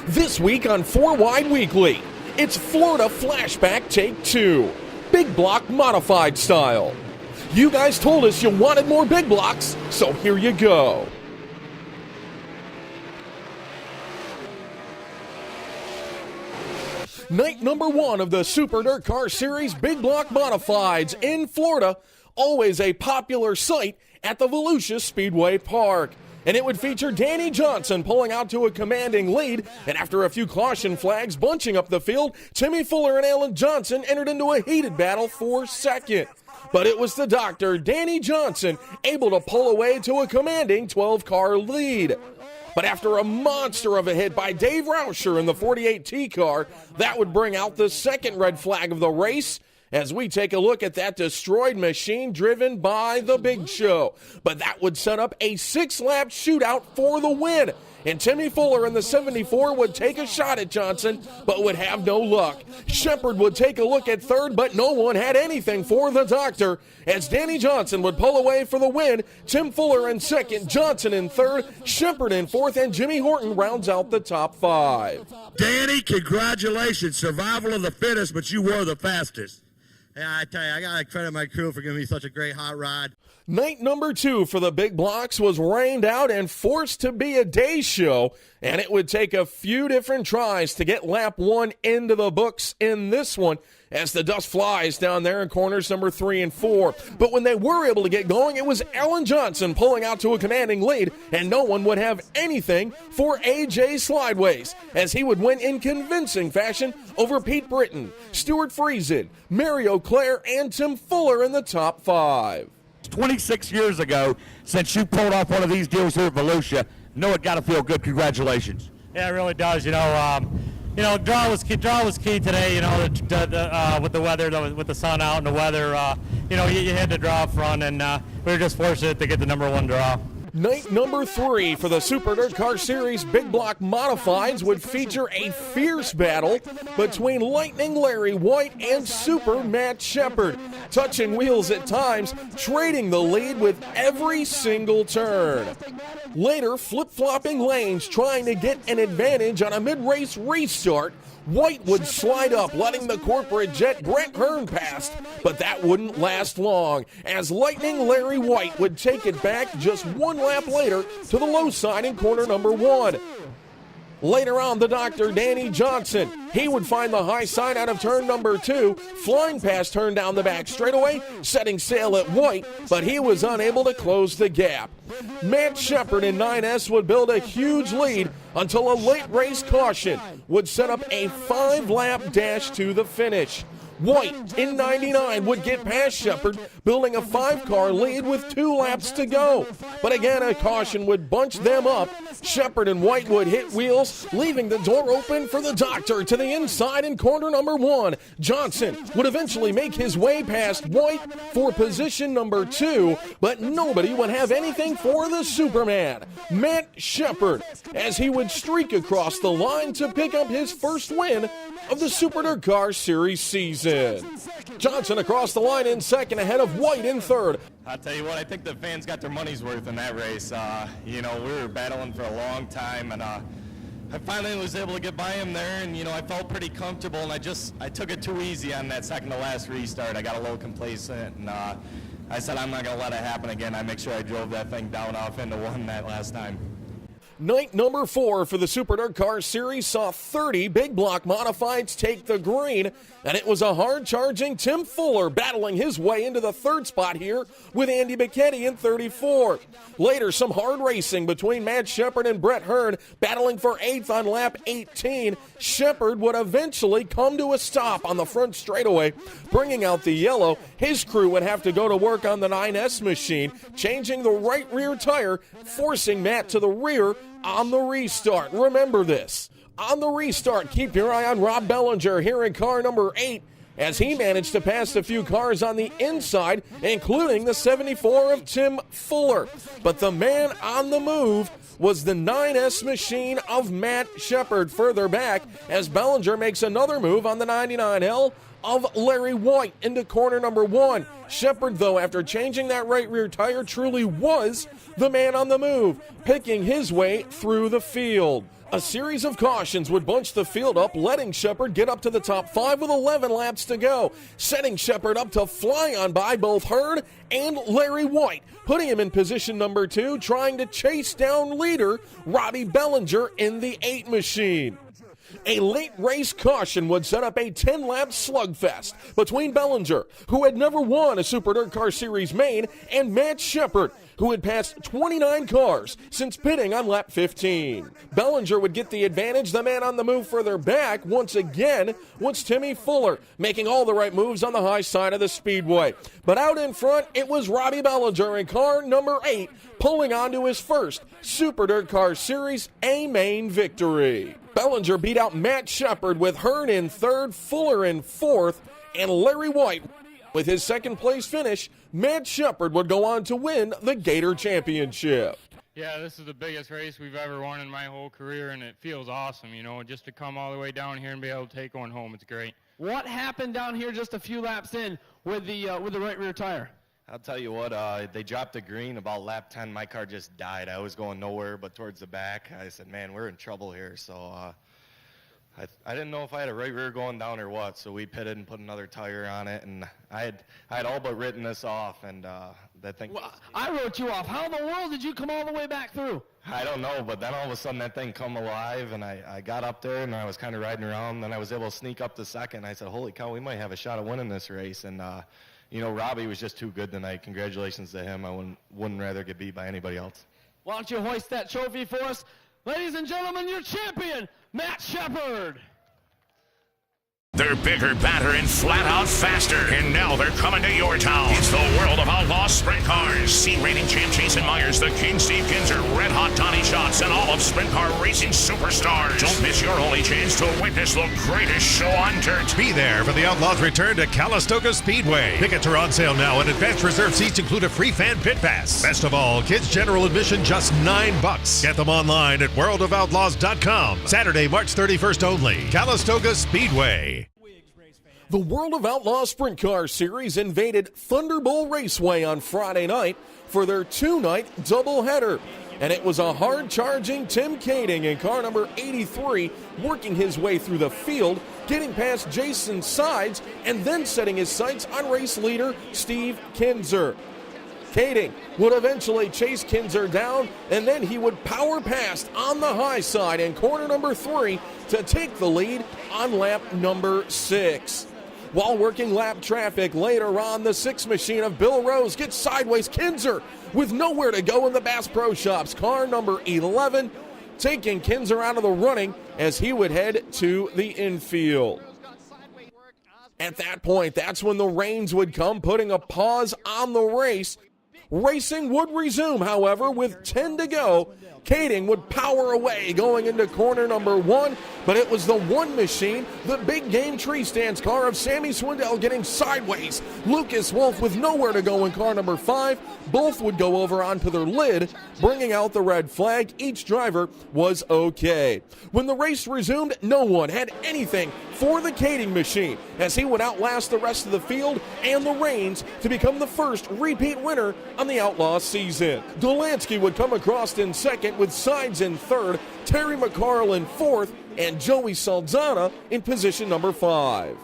This week on 4 Wide Weekly, it's Florida Flashback Take 2, Big Block Modified style. You guys told us you wanted more big blocks, so here you go. Night number 1 of the Super Dirt Car Series Big Block Modifieds in Florida, always a popular sight at the Volusia Speedway Park. And it would feature Danny Johnson pulling out to a commanding lead, and after a few caution flags bunching up the field, Timmy Fuller and Alan Johnson entered into a heated battle for second. But it was the doctor, Danny Johnson, able to pull away to a commanding 12-car lead. But after a monster of a hit by Dave Rauscher in the 48T car, that would bring out the second red flag of the race, as we take a look at that destroyed machine driven by the Big Show. But that would set up a 6-lap shootout for the win. And Timmy Fuller in the 74 would take a shot at Johnson, but would have no luck. Shepard would take a look at third, but no one had anything for the doctor, as Danny Johnson would pull away for the win. Tim Fuller in second, Johnson in third, Shepard in fourth, and Jimmy Horton rounds out the top 5. Danny, congratulations. Survival of the fittest, but you were the fastest. Yeah, I tell you, I got to credit my crew for giving me such a great hot rod. Night number 2 for the big blocks was rained out and forced to be a day show, and it would take a few different tries to get lap 1 into the books in this one, as the dust flies down there in corners number 3 and 4. But when they were able to get going, it was Alan Johnson pulling out to a commanding lead, and no one would have anything for AJ Slideways, as he would win in convincing fashion over Pete Britton, Stuart Friesen, Mario Claire, and Tim Fuller in the top 5. 26 years ago since you pulled off one of these deals here at Volusia. Know it got to feel good. Congratulations. Yeah, it really does. Draw was key today. With the weather, with the sun out and the weather, you had to draw front, and we were just fortunate to get the number 1 draw. Night number 3 for the Super Dirt Car Series Big Block Modifieds would feature a fierce battle between Lightning Larry White and Super Matt Shepard, touching wheels at times, trading the lead with every single turn. Later, flip-flopping lanes trying to get an advantage on a mid-race restart, White would slide up, letting the corporate jet Brett Hearn past, but that wouldn't last long, as Lightning Larry White would take it back just 1 lap later to the low side in corner number 1. Later on, the doctor, Danny Johnson, he would find the high side out of turn number 2, flying past turn down the back straightaway, setting sail at White, but he was unable to close the gap. Matt Shepard in 9S would build a huge lead until a late race caution would set up a 5-lap dash to the finish. White in 99 would get past Shepard, building a 5-car lead with 2 laps to go. But again, a caution would bunch them up. Shepard and White would hit wheels, leaving the door open for the doctor to the inside in corner number 1. Johnson would eventually make his way past White for position number 2, but nobody would have anything for the Superman, Matt Shepard, as he would streak across the line to pick up his first win of the Super Dirt Car Series season. Johnson across the line in second, ahead of White in third. I'll tell you what, I think the fans got their money's worth in that race. We were battling for a long time, and I finally was able to get by him there, and I felt pretty comfortable, and I took it too easy on that second to last restart. I got a little complacent, and I said I'm not going to let it happen again. I make sure I drove that thing down off into 1 that last time. Night number 4 for the Super Dirt Car Series saw 30 big block modifieds take the green, and it was a hard-charging Tim Fuller battling his way into the 3rd spot here with Andy McKetty in 34. Later, some hard racing between Matt Shepard and Brett Hearn battling for 8th on lap 18. Shepard would eventually come to a stop on the front straightaway, bringing out the yellow. His crew would have to go to work on the 9S machine, changing the right rear tire, forcing Matt to the rear on the restart. Remember this. On the restart, keep your eye on Rob Bellinger here in car number 8, as he managed to pass a few cars on the inside, including the 74 of Tim Fuller. But the man on the move was the 9S machine of Matt Shepard further back, as Bellinger makes another move on the 99L of Larry White into corner number 1. Shepard, though, after changing that right rear tire, truly was the man on the move, picking his way through the field. A series of cautions would bunch the field up, letting Shepherd get up to the top 5 with 11 laps to go, setting Shepherd up to fly on by both Hearn and Larry White, putting him in position number 2, trying to chase down leader Robbie Bellinger in the 8 machine. A late race caution would set up a 10-lap slugfest between Bellinger, who had never won a Super Dirt Car Series main, and Matt Shepherd, who had passed 29 cars since pitting on lap 15. Bellinger would get the advantage. The man on the move further back once again was Timmy Fuller, making all the right moves on the high side of the speedway. But out in front, it was Robbie Bellinger in car number 8, pulling on to his first Super Dirt Car Series A main victory. Bellinger beat out Matt Shepherd with Hearn in 3rd, Fuller in 4th, and Larry White with his 2nd place finish. Matt Shepherd would go on to win the Gator Championship. Yeah, this is the biggest race we've ever won in my whole career, and it feels awesome, you know, just to come all the way down here and be able to take one home. It's great. What happened down here just a few laps in with the right rear tire? I'll tell you what, they dropped the green about lap 10. My car just died. I was going nowhere but towards the back. I said, man, we're in trouble here. So I didn't know if I had a right rear going down or what. So we pitted and put another tire on it. And I had all but written this off. And that thing. Well, I wrote you off. How in the world did you come all the way back through? I don't know, but then all of a sudden that thing come alive. And I got up there and I was kind of riding around. Then I was able to sneak up to second. I said, holy cow, we might have a shot at winning this race. And you know, Robbie was just too good tonight. Congratulations to him. I wouldn't rather get beat by anybody else. Why don't you hoist that trophy for us? Ladies and gentlemen, your champion, Matt Shepherd. They're bigger, badder, and flat out faster. And now they're coming to your town. It's the world of outlaw sprint cars. C-rating champ Jason Myers, the King Steve Kinzer, Red Hot Donnie Schatz, and all of sprint car racing superstars. Don't miss your only chance to witness the greatest show on dirt. Be there for the Outlaws' return to Calistoga Speedway. Tickets are on sale now, and advanced reserve seats include a free fan pit pass. Best of all, kids general admission just $9. Get them online at worldofoutlaws.com. Saturday, March 31st only. Calistoga Speedway. The World of Outlaw Sprint Car Series invaded Thunderbolt Raceway on Friday night for their 2-night doubleheader. And it was a hard-charging Tim Kading in car number 83 working his way through the field, getting past Jason Sides, and then setting his sights on race leader Steve Kinzer. Kading would eventually chase Kinzer down, and then he would power past on the high side in corner number 3 to take the lead on lap number 6. While working lap traffic later on, the 6 machine of Bill Rose gets sideways. Kinzer with nowhere to go in the Bass Pro Shops. Car number 11 taking Kinzer out of the running as he would head to the infield. At that point, that's when the rains would come, putting a pause on the race. Racing would resume, however, with 10 to go. Kading would power away going into corner number 1, but it was the 1 machine, the Big Game Tree Stands car of Sammy Swindell, getting sideways. Lucas Wolf with nowhere to go in car number 5. Both would go over onto their lid, bringing out the red flag. Each driver was okay. When the race resumed, no one had anything for the Kading machine, as he would outlast the rest of the field and the Reigns to become the first repeat winner on the Outlaw season. Delansky would come across in second, with Sides in third, Terry McCarl in fourth, and Joey Salzana in position number 5.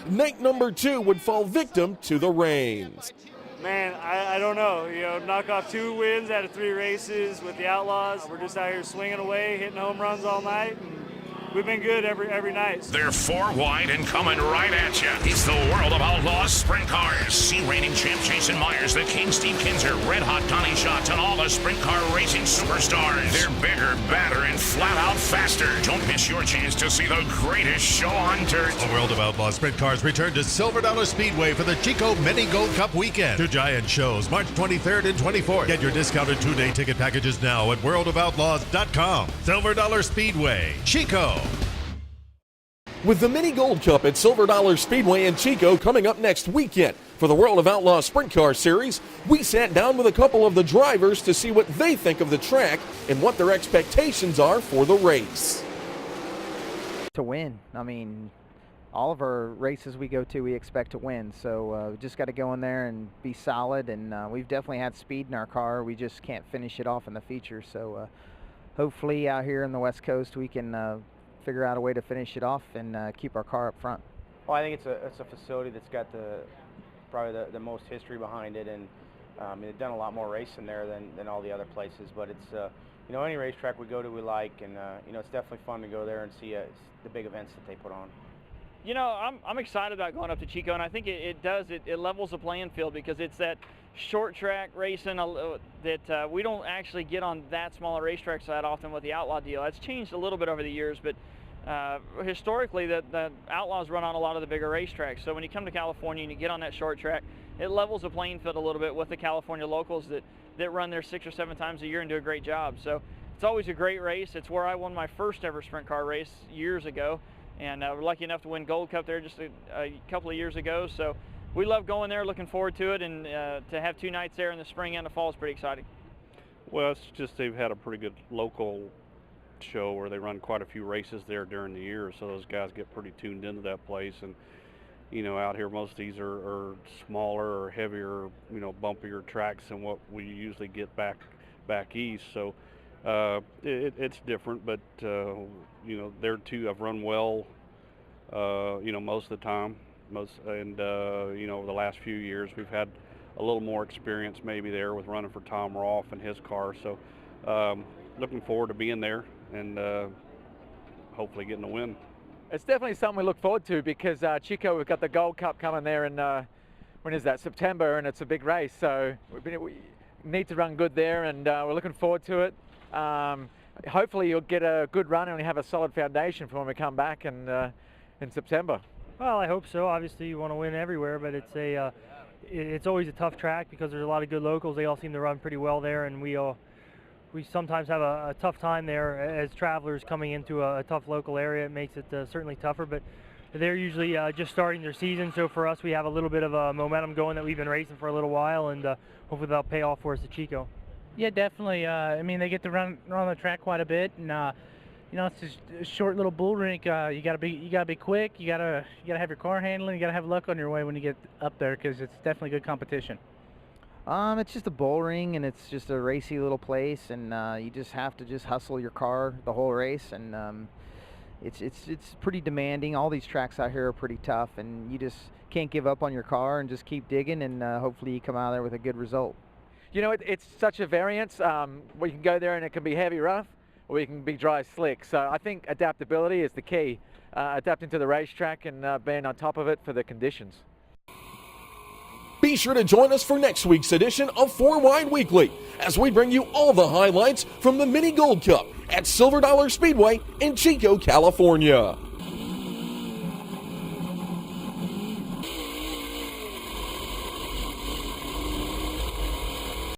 Night number 2 would fall victim to the rains. Man, I don't know. You know, knock off 2 wins out of 3 races with the Outlaws. We're just out here swinging away, hitting home runs all night. We've been good every night. They're 4 wide and coming right at you. It's the world of outlaws sprint cars. C-rating champ Jason Myers, the King Steve Kinzer, Red Hot Donnie Schatz, and all the sprint car racing superstars. They're bigger, badder, and flat out faster. Don't miss your chance to see the greatest show on dirt. The World of Outlaw Sprint Cars return to Silver Dollar Speedway for the Chico Mini Gold Cup weekend. 2 giant shows, March 23rd and 24th. Get your discounted 2-day ticket packages now at worldofoutlaws.com. Silver Dollar Speedway, Chico. With the Mini Gold Cup at Silver Dollar Speedway in Chico coming up next weekend for the World of Outlaw Sprint Car Series, we sat down with a couple of the drivers to see what they think of the track and what their expectations are for the race. To win. I mean, all of our races we go to, we expect to win. So we just got to go in there and be solid. And we've definitely had speed in our car. We just can't finish it off in the feature. So hopefully out here on the West Coast we can figure out a way to finish it off and keep our car up front. Well, I think it's a facility that's got probably the most history behind it, and they've done a lot more racing there than all the other places. But it's any racetrack we go to we like, and it's definitely fun to go there and see the big events that they put on. I'm excited about going up to Chico, and I think it levels the playing field, because it's that short track racing that we don't actually get on that smaller racetracks that often with the Outlaw deal. It's changed a little bit over the years, but historically the Outlaws run on a lot of the bigger racetracks. So when you come to California and you get on that short track, it levels the playing field a little bit with the California locals that run there 6 or 7 times a year and do a great job. So it's always a great race. It's where I won my first ever sprint car race years ago, and we're lucky enough to win Gold Cup there just a couple of years ago. So we love going there, looking forward to it, and to have 2 nights there in the spring and the fall is pretty exciting. Well, it's just they've had a pretty good local show where they run quite a few races there during the year, so those guys get pretty tuned into that place. And out here most of these are smaller or heavier, bumpier tracks than what we usually get back east. So it's different, but there too I've run well most of the time. Over the last few years we've had a little more experience maybe there with running for Tom Rolfe and his car. So looking forward to being there and hopefully getting a win. It's definitely something we look forward to, because Chico, we've got the Gold Cup coming there in when is that, September, and it's a big race, so we need to run good there, and we're looking forward to it. Hopefully you'll get a good run and we have a solid foundation for when we come back in September. Well, I hope so. Obviously you want to win everywhere, but it's always a tough track because there's a lot of good locals. They all seem to run pretty well there, and we sometimes have a tough time there as travelers coming into a tough local area. It makes it certainly tougher, but they're usually just starting their season. So for us, we have a little bit of a momentum going that we've been racing for a little while, and hopefully that'll pay off for us at Chico. Yeah, definitely. They get to run on the track quite a bit, and it's just a short little bull rink. You gotta be quick. You gotta have your car handling. You gotta have luck on your way when you get up there, because it's definitely good competition. It's just a bull ring, and it's just a racy little place, and you just have to hustle your car the whole race, and it's pretty demanding. All these tracks out here are pretty tough, and you just can't give up on your car and just keep digging, and hopefully you come out of there with a good result. It's such a variance. We can go there and it can be heavy rough, or we can be dry slick. So I think adaptability is the key. Adapting to the racetrack and being on top of it for the conditions. Be sure to join us for next week's edition of 4 Wide Weekly as we bring you all the highlights from the Mini Gold Cup at Silver Dollar Speedway in Chico, California.